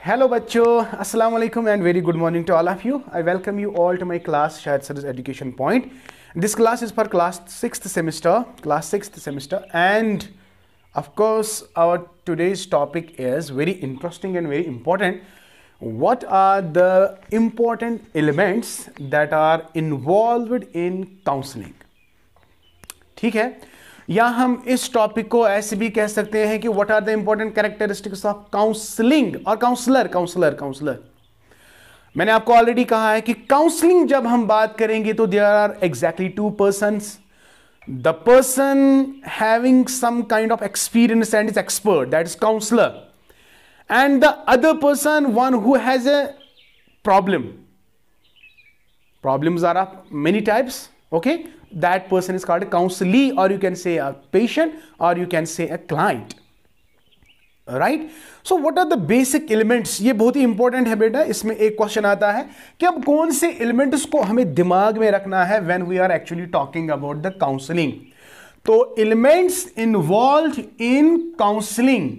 Hello बच्चों, अस्सलाम वालेकुम and very good morning to all of you. I welcome you all to my class शायद sir education point. This class is for class sixth semester and of course our today's topic is very interesting and very important. What are the important elements that are involved in counseling? ठीक है, या हम इस topic को ऐसे भी कह सकते हैं कि what are the important characteristics of counselling और काउंसलर. मैंने आपको ऑलरेडी कहा है कि काउंसलिंग जब हम बात करेंगे तो there are exactly two persons. The person having some kind of experience and is expert, that is counsellor, and the other person one who has a problem. Problems are of many types. Okay, that person is called a counselee, or you can say a patient, or you can say a client. Right? So what are the basic elements? ये बहुत ही important है बेटा. इसमें एक question आता है कि अब कौन से एलिमेंट्स को हमें दिमाग में रखना है when we are actually talking about the counseling. तो elements involve in counselling,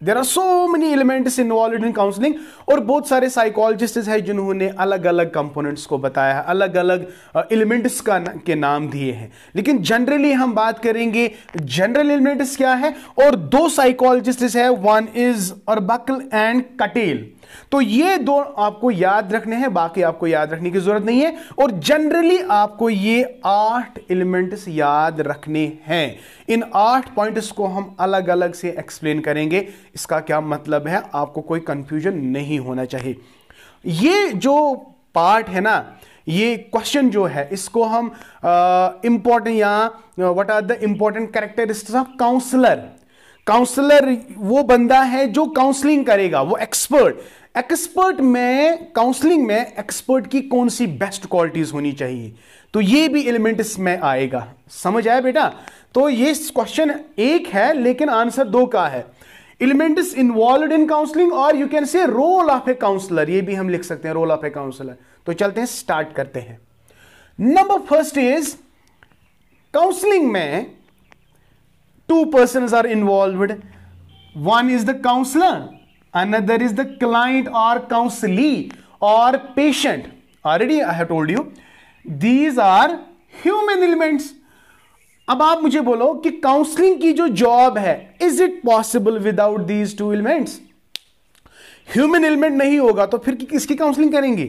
there are so many elements involve in counselling. और बहुत सारे साइकोलॉजिस्ट्स हैं जिन्होंने अलग अलग कंपोनेंट्स को बताया है, अलग अलग एलिमेंट्स के नाम दिए हैं. लेकिन जनरली हम बात करेंगे जनरल एलिमेंट्स क्या है. और दो साइकोलॉजिस्ट्स हैं, वन इज ऑरबकल एंड कटेल. तो ये दो आपको याद रखने हैं, बाकी आपको याद रखने की जरूरत नहीं है. और जनरली आपको ये 8 एलिमेंट्स याद रखने हैं. इन 8 पॉइंट्स को हम अलग अलग से एक्सप्लेन करेंगे. इसका क्या मतलब है, आपको कोई कंफ्यूजन नहीं होना चाहिए. ये जो पार्ट है ना, ये क्वेश्चन जो है, इसको हम इंपॉर्टेंट या what are the important characteristics of counsellor. Counsellor वो बंदा है जो काउंसलिंग करेगा, वो एक्सपर्ट में काउंसलिंग में एक्सपर्ट की कौन सी बेस्ट क्वालिटीज होनी चाहिए. तो ये भी एलिमेंट इसमें आएगा. समझ आया बेटा? तो ये क्वेश्चन एक है लेकिन आंसर 2 का है. एलिमेंट्स इन्वॉल्वड इन काउंसलिंग, और you can say role of a counsellor, ये भी हम लिख सकते हैं, रोल ऑफ ए काउंसलर. तो चलते हैं, स्टार्ट करते हैं. नंबर फर्स्ट इज काउंसलिंग में 2 persons are involved. One is the counselor, another is the client or counselee or patient. Already I have told you these are human elements. अब आप मुझे बोलो कि काउंसलिंग की जो जॉब है, is it possible without these 2 elements? Human element नहीं होगा तो फिर किसकी काउंसलिंग करेंगे?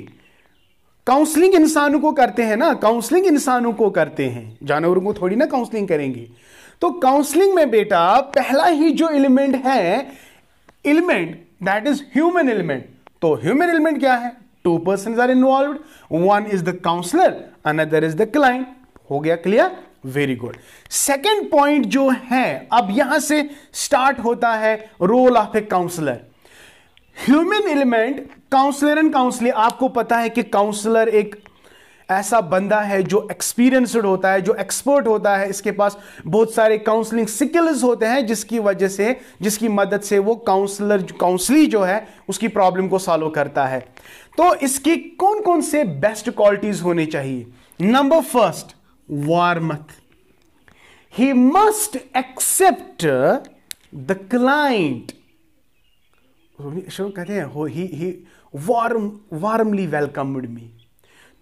काउंसलिंग इंसानों को करते हैं ना, काउंसलिंग इंसानों को करते हैं, जानवरों को थोड़ी ना काउंसलिंग करेंगे. तो काउंसलिंग में बेटा पहला ही जो एलिमेंट है, element that is human element. तो ह्यूमन एलिमेंट क्या है? 2 persons are involved, one is the counsellor, another is the client. हो गया clear? Very good. Second point जो है, अब यहां से स्टार्ट होता है role of a counsellor. Human element, counsellor and counsellor. आपको पता है कि काउंसलर एक ऐसा बंदा है जो एक्सपीरियंस्ड होता है, जो एक्सपर्ट होता है, इसके पास बहुत सारे काउंसलिंग स्किल्स होते हैं, जिसकी वजह से, जिसकी मदद से वो काउंसली जो है उसकी प्रॉब्लम को सॉल्व करता है. तो इसकी कौन कौन से बेस्ट क्वालिटीज होनी चाहिए? Number first, warmth. He must accept the client. कहते हैं ही वार्मली वेलकम्ड मी.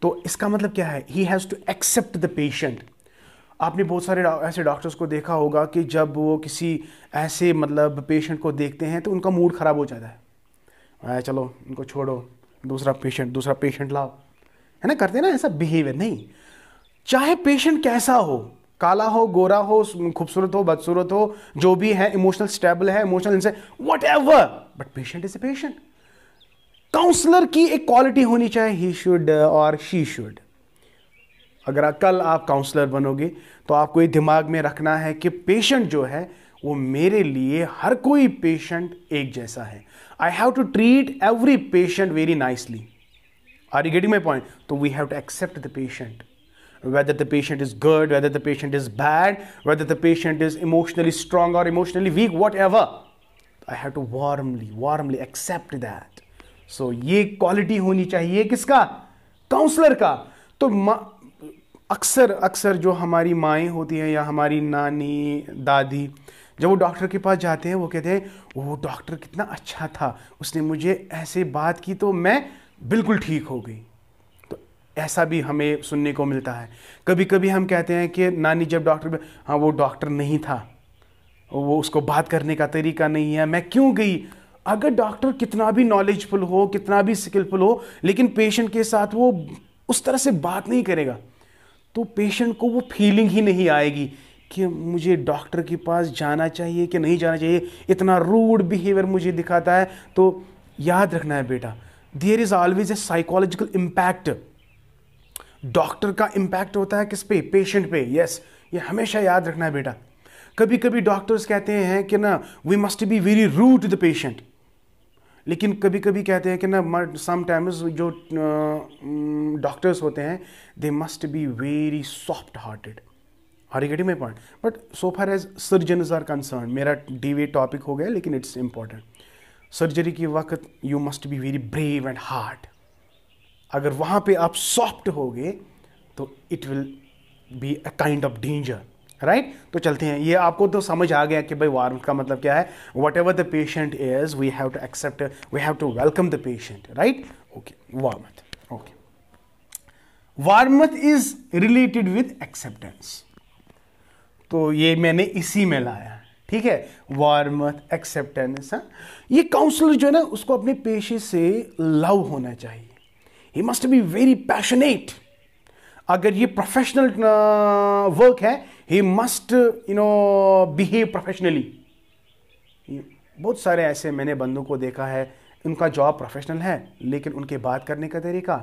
तो इसका मतलब क्या है? He has to accept the patient. आपने बहुत सारे ऐसे डॉक्टर्स को देखा होगा कि जब वो किसी ऐसे मतलब पेशेंट को देखते हैं तो उनका मूड खराब हो जाता है. चलो उनको छोड़ो, दूसरा पेशेंट लाओ, है ना, करते हैं ना ऐसा बिहेवियर. नहीं, चाहे पेशेंट कैसा हो, काला हो, गोरा हो, खूबसूरत हो, बदसूरत हो, जो भी है, इमोशनल स्टेबल है, इमोशनल इनसे whatever, but patient is a patient. Counsellor की एक क्वालिटी होनी चाहिए, ही शुड और शी शुड. अगर कल आप काउंसलर बनोगे तो आपको ये दिमाग में रखना है कि पेशेंट जो है वो मेरे लिए, हर कोई पेशेंट एक जैसा है. I have to treat every patient very nicely. Are you getting my point? तो we have to accept the patient, whether the patient is good, whether the patient is bad, whether the patient is emotionally strong or emotionally weak, whatever. I have to warmly accept that. So ये quality होनी चाहिए किसका? Counsellor का. तो अक्सर जो हमारी माएँ होती हैं या हमारी नानी दादी, जब वो डॉक्टर के पास जाते हैं वो कहते हैं वो डॉक्टर कितना अच्छा था, उसने मुझे ऐसे बात की तो मैं बिल्कुल ठीक हो गई। तो ऐसा भी हमें सुनने को मिलता है। कभी कभी हम कहते हैं कि नानी जब डॉक्टर, हाँ वो डॉक्टर नहीं था, वो उसको बात करने का तरीका नहीं है, मैं क्यों गई। अगर डॉक्टर कितना भी नॉलेजफुल हो, कितना भी स्किलफुल हो, लेकिन पेशेंट के साथ वो उस तरह से बात नहीं करेगा तो पेशेंट को वो फीलिंग ही नहीं आएगी कि मुझे डॉक्टर के पास जाना चाहिए कि नहीं जाना चाहिए, इतना रूड बिहेवियर मुझे दिखाता है। तो याद रखना है बेटा, there is always a psychological impact. Doctor का इम्पैक्ट होता है किस पे, पेशेंट पे। यस, ये हमेशा याद रखना है बेटा। कभी कभी डॉक्टर्स कहते हैं कि ना we must be very rude to the patient, लेकिन कभी कभी कहते हैं कि ना समटाइम्स जो डॉक्टर्स होते हैं they must be very soft hearted. Are you getting my point? But so far as surgeons are concern, मेरा डीवे टॉपिक हो गया लेकिन इट्स इंपॉर्टेंट। सर्जरी के वक्त you must be very brave and hard. अगर वहाँ पे आप सॉफ्ट होगे तो it will be a kind of danger, right? तो चलते हैं, ये आपको तो समझ आ गया कि भाई वार्मथ का मतलब क्या है। Whatever the patient is we have to accept, we have to welcome the patient, right? Okay, warmth. Okay, warmth is related with acceptance, तो ये मैंने इसी में लाया, ठीक है? Warmth, acceptance. ये काउंसलर जो है ना उसको अपने पेशे से लव होना चाहिए। He must be very passionate. अगर ये प्रोफेशनल वर्क है, ही मस्ट बिहेव प्रोफेशनली। बहुत सारे ऐसे मैंने बंदों को देखा है, उनका जॉब प्रोफेशनल है लेकिन उनके बात करने का तरीका,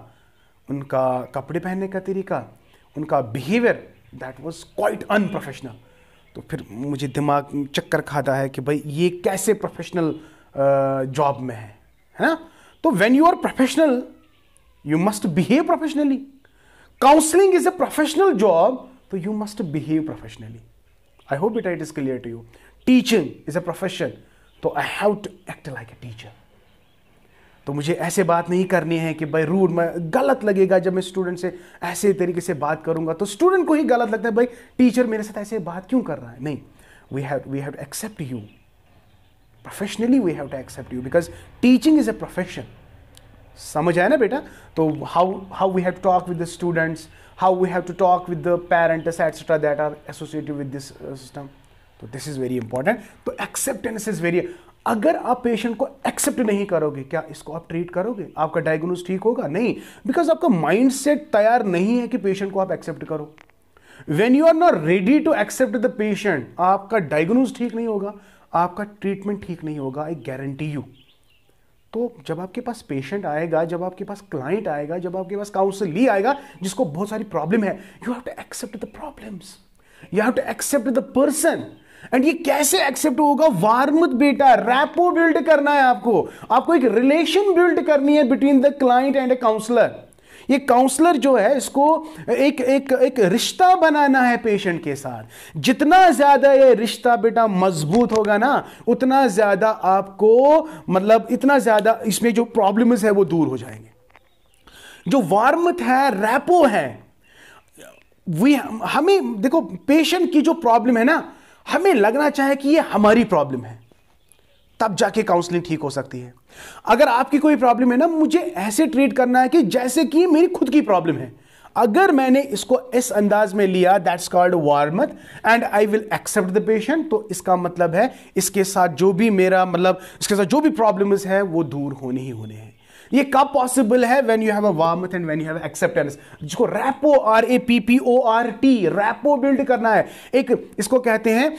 उनका कपड़े पहनने का तरीका, उनका behaviour that was quite unprofessional. तो फिर मुझे दिमाग चक्कर खाता है कि भाई ये कैसे प्रोफेशनल जॉब में है ना? तो when you are professional you must behave professionally. Counselling is a professional job, तो you must behave professionally. I hope it is clear to you. Teaching is a profession, तो I have to act like a teacher. तो मुझे ऐसे बात नहीं करनी है कि भाई रूड, में गलत लगेगा जब मैं स्टूडेंट से ऐसे तरीके से बात करूंगा तो स्टूडेंट को ही गलत लगता है, भाई टीचर मेरे साथ ऐसे बात क्यों कर रहा है। नहीं, we have to accept you professionally, we have to accept you because teaching is a profession. समझ आया ना बेटा? तो how we have to talk with the students, how we have to talk with the parents etc. that are associated with this system. तो this is very important. तो acceptance is very, अगर आप patient को accept नहीं करोगे, क्या इसको आप ट्रीट करोगे? आपका डायग्नोज ठीक होगा? नहीं, बिकॉज आपका माइंड सेट तैयार नहीं है कि पेशेंट को आप एक्सेप्ट करो। When you are not ready to accept the patient, आपका डायग्नोज ठीक नहीं होगा, आपका ट्रीटमेंट ठीक नहीं होगा, आई गारंटी यू। तो जब आपके पास पेशेंट आएगा, जब आपके पास क्लाइंट आएगा, जब आपके पास काउंसली आएगा जिसको बहुत सारी प्रॉब्लम है, you have to accept the problems, you have to accept the person. And ये कैसे एक्सेप्ट होगा? वार्मथ बेटा, रैपो बिल्ड करना है आपको एक रिलेशन बिल्ड करनी है between the client and a counsellor. ये काउंसलर जो है इसको एक रिश्ता बनाना है पेशेंट के साथ। जितना ज्यादा ये रिश्ता बेटा मजबूत होगा ना, उतना ज्यादा आपको मतलब इतना ज्यादा इसमें जो प्रॉब्लम्स है वो दूर हो जाएंगे। जो वार्मथ है, रैपो है, हमें देखो पेशेंट की जो प्रॉब्लम है ना, हमें लगना चाहे कि ये हमारी प्रॉब्लम है, तब जाके काउंसलिंग ठीक हो सकती है। अगर आपकी कोई प्रॉब्लम है ना, मुझे ऐसे ट्रीट करना है कि जैसे कि मेरी खुद की प्रॉब्लम है। अगर मैंने इसको इस अंदाज में लिया, that's called warmth, and I will accept the patient, तो इसका मतलब है इसके साथ जो भी मेरा मतलब इसके साथ जो भी प्रॉब्लम्स है वो दूर होने ही होने हैं। ये कब पॉसिबल है? When you have a warmth and when you have acceptance, जिसको रैपो, RAPPORT, रैपो बिल्ड करना है। एक इसको कहते हैं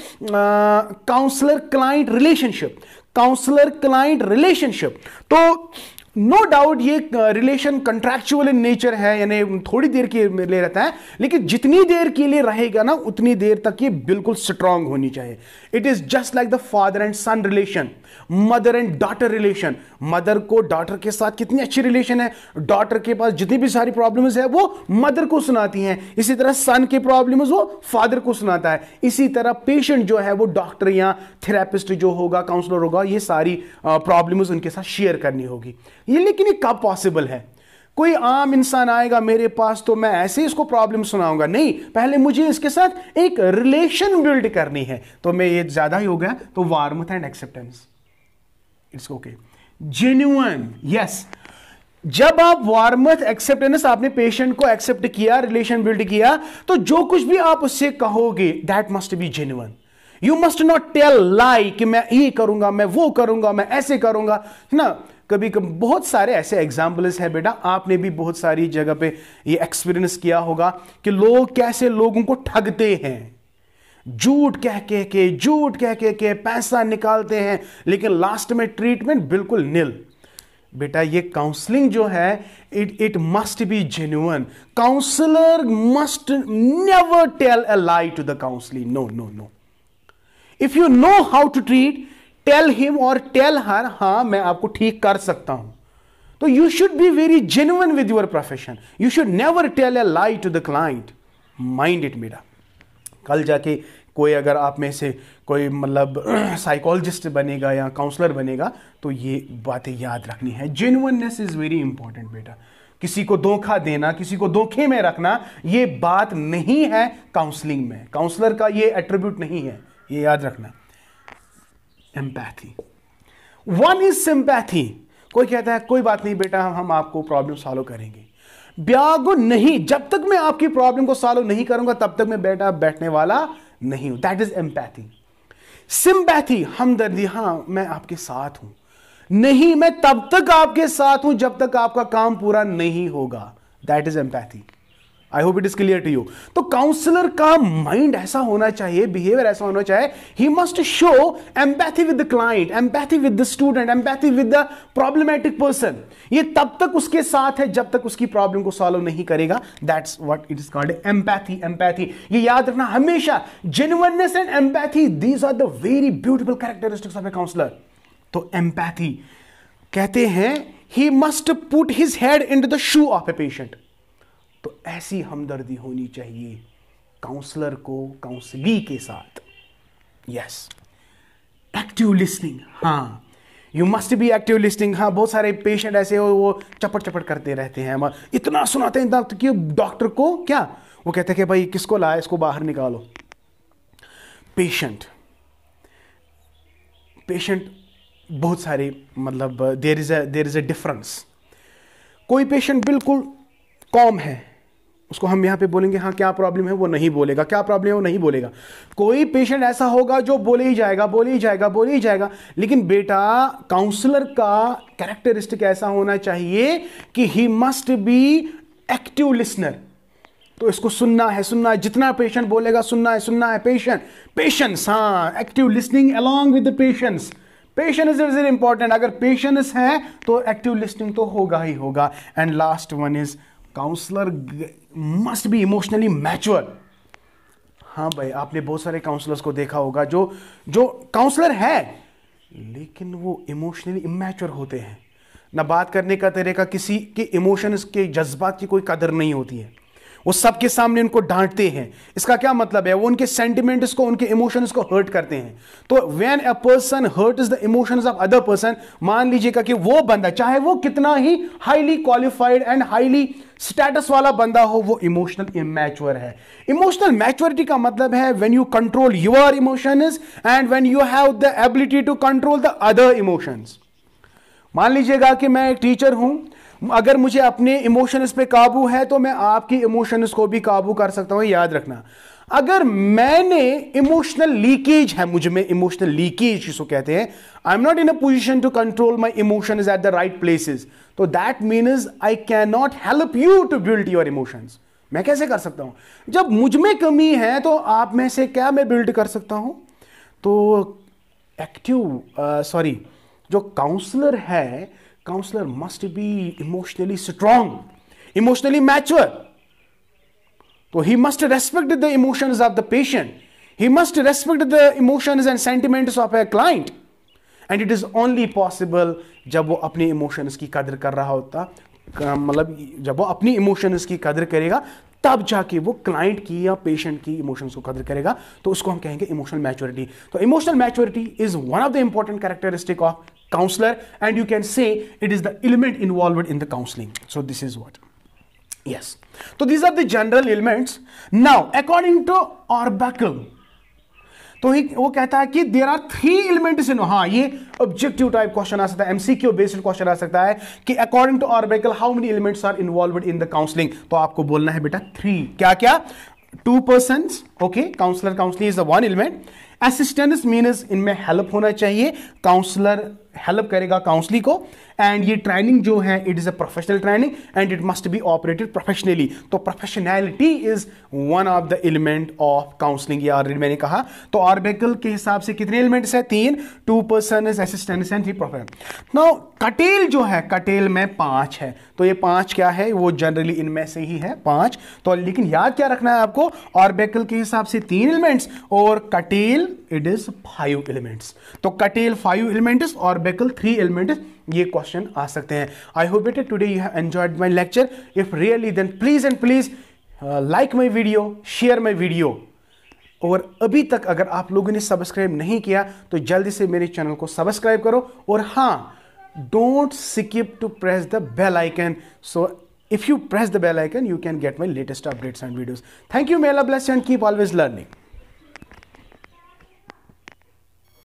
counsellor client relationship, counsellor client relationship. तो नो डाउट ये रिलेशन कंट्रैक्चुअल इन नेचर है, यानी थोड़ी देर के लिए रहता है, लेकिन जितनी देर के लिए रहेगा ना उतनी देर तक ये बिल्कुल स्ट्रांग होनी चाहिए। It is just like the father and son relation, mother and daughter relation. Mother को डॉटर के साथ कितनी अच्छी रिलेशन है, डॉटर के पास जितनी भी सारी प्रॉब्लम्स है वो मदर को सुनाती हैं, इसी तरह सन के प्रॉब्लम्स वो फादर को सुनाता है। इसी तरह पेशेंट जो है वो डॉक्टर या थेरेपिस्ट जो होगा, काउंसलर होगा, ये सारी प्रॉब्लम्स उनके साथ शेयर करनी होगी। ये लेकिन ये कब पॉसिबल है? कोई आम इंसान आएगा मेरे पास तो मैं ऐसे इसको प्रॉब्लम सुनाऊंगा नहीं, पहले मुझे इसके साथ एक रिलेशन बिल्ड करनी है। तो मैं ये ज्यादा ही हो गया, तो warmth and acceptance, it's okay, genuine, yes. जब आप वार्मथ एक्सेप्टेंस, आपने पेशेंट को एक्सेप्ट किया, रिलेशन बिल्ड किया, तो जो कुछ भी आप उससे कहोगे that must be genuine. You must not tell lie कि मैं ये करूंगा, मैं वो करूंगा, मैं ऐसे करूंगा, है ना। कभी कभी बहुत सारे ऐसे एग्जाम्पल्स हैं बेटा, आपने भी बहुत सारी जगह पे ये एक्सपीरियंस किया होगा कि लोग कैसे लोगों को ठगते हैं, झूठ कह के पैसा निकालते हैं, लेकिन लास्ट में ट्रीटमेंट बिल्कुल निल। बेटा ये काउंसलिंग जो है it must be genuine. Counsellor must never tell a lie to the counselling, no no no. If you know how to treat, tell him और टेल हर, हाँ मैं आपको ठीक कर सकता हूं। तो you should be very genuine with your profession, you should never tell a lie to the client, mind it बेटा। कल जाके कोई अगर आप में से कोई मतलब साइकोलॉजिस्ट बनेगा या काउंसलर बनेगा तो ये बातें याद रखनी है। जेन्युइननेस इज वेरी इंपॉर्टेंट बेटा। किसी को धोखा देना, किसी को धोखे में रखना, ये बात नहीं है काउंसलिंग में, काउंसलर का ये एट्रीब्यूट नहीं है, ये याद रखना। Empathy, one is sympathy. कोई कहता है कोई बात नहीं बेटा, हम आपको प्रॉब्लम सॉल्व करेंगे। ब्यागो नहीं, जब तक मैं आपकी प्रॉब्लम को सॉल्व नहीं करूंगा तब तक मैं बेटा बैठने वाला नहीं हूं। That is empathy. सिंपैथी, हमदर्दी, हां मैं आपके साथ हूं, नहीं मैं तब तक आपके साथ हूं जब तक आपका काम पूरा नहीं होगा। That is empathy. I hope it is clear to you. तो काउंसलर का माइंड ऐसा होना चाहिए, बिहेवियर ऐसा होना चाहिए, he must show empathy with the client, empathy with the student, empathy with the problematic person. ये तब तक उसके साथ है जब तक उसकी प्रॉब्लम को सॉल्व नहीं करेगा। That's what it is called empathy. Empathy, ये याद रखना हमेशा। Genuineness and empathy, these are the very beautiful characteristics of a counsellor. तो एम्पैथी कहते हैं he must put his head into the shoe of a patient. तो ऐसी हमदर्दी होनी चाहिए काउंसलर को काउंसली के साथ। यस, एक्टिव लिसनिंग, हाँ you must be active listening. हाँ बहुत सारे पेशेंट ऐसे हो वो चपट चपट करते रहते हैं, इतना सुनाते हैं इतना कि डॉक्टर को क्या वो कहते हैं कि भाई किसको लाया, इसको बाहर निकालो। पेशेंट बहुत सारे मतलब देयर इज अ डिफरेंस। कोई पेशेंट बिल्कुल कॉम है, उसको हम यहां पे बोलेंगे हाँ क्या प्रॉब्लम है, वो नहीं बोलेगा, क्या प्रॉब्लम है वो नहीं बोलेगा। कोई पेशेंट ऐसा होगा जो बोले ही जाएगा। लेकिन बेटा काउंसलर का कैरेक्टरिस्टिक ऐसा होना चाहिए कि he must be active listener. तो इसको सुनना है, जितना पेशेंट बोलेगा सुनना है। पेशेंस, हाँ active listening along with the patience. Patience is very important. अगर पेशेंस है तो एक्टिव लिसनिंग तो होगा ही होगा। And last one is counsellor must be emotionally mature. हाँ भाई आपने बहुत सारे काउंसलर्स को देखा होगा जो काउंसलर है लेकिन वो इमोशनली इमैच्योर होते हैं। ना बात करने का तरीका, किसी के इमोशंस के जज्बात की कोई कदर नहीं होती है, वो सबके सामने उनको डांटते हैं। इसका क्या मतलब है, वो उनके सेंटिमेंट्स को, उनके इमोशंस को हर्ट करते हैं। तो when a person hurts the emotions of other person, मान लीजिएगा कि वो बंदा चाहे वो कितना ही highly qualified and highly status वाला बंदा हो, वो इमोशनल इमैच्योर है। इमोशनल मैच्योरिटी का मतलब है when you control your emotions and when you have the ability to control the other emotions. मान लीजिएगा कि मैं एक टीचर हूं, अगर मुझे अपने इमोशंस पे काबू है तो मैं आपकी इमोशंस को भी काबू कर सकता हूं। याद रखना, अगर मैंने इमोशनल लीकेज है, मुझ में इमोशनल लीकेज जिसको कहते हैं, I am not in a position to control my emotions at the right places, तो that means I can not help you to build your emotions. मैं कैसे कर सकता हूं? जब मुझ में कमी है तो आप में से क्या मैं बिल्ड कर सकता हूं? तो जो काउंसलर है, counsellor must be emotionally strong, emotionally mature. तो he must respect the emotions of the patient, he must respect the emotions and sentiments of a client, and it is only possible जब वो अपने emotions की कदर कर रहा होता, मतलब जब वो अपनी इमोशंस की कदर करेगा तब जाके वो क्लाइंट की या पेशेंट की इमोशंस को कदर करेगा। तो उसको हम कहेंगे इमोशनल मैच्योरिटी। तो emotional maturity is one of the important characteristic of counselor, and you can say it is the element involved in the counseling. So this is what. Yes. So these are the general elements. Now, according to Orbekel, तो वो कहता है कि there are 3 elements in, हाँ ये objective type question आ सकता है, MCQ based question आ सकता है कि according to orbicle how many elements are involved in the counselling. तो आपको बोलना है बेटा 3. क्या क्या? 2 persons, okay, counsellor counselling is the 1 element. Assistance means इनमें हेल्प होना चाहिए, काउंसलर हेल्प करेगा काउंसली को, एंड ये ट्रेनिंग जो है it is a professional training and it must be operated professionally. तो professionality is one of the element of counselling, ये ऑलरेडी मैंने कहा. तो ऑर्बिकल के हिसाब से कितने एलिमेंट्स है? 3. 2 person assistant and 3 professional. Now कटेल जो है, कटेल में 5 है. तो ये 5 क्या है? वो जनरली इनमें से ही है 5. तो लेकिन याद क्या रखना है आपको? ऑर्बिकल के हिसाब से 3 एलिमेंट्स और कटेल इट इज 5 एलिमेंट्स. तो कटेल 5 एलिमेंट्स, ऑर्बिकल 3 एलिमेंट्स. ये क्वेश्चन आ सकते हैं. आई होप बेटा today you have enjoyed my lecture. If really then please and please like my video, share my video. और अभी तक अगर आप लोगों ने सब्सक्राइब नहीं किया तो जल्दी से मेरे चैनल को सब्सक्राइब करो. और हाँ, don't skip to press the bell icon. So if you press the bell icon you can get my latest updates and videos. Thank you. May Allah bless you and keep always learning.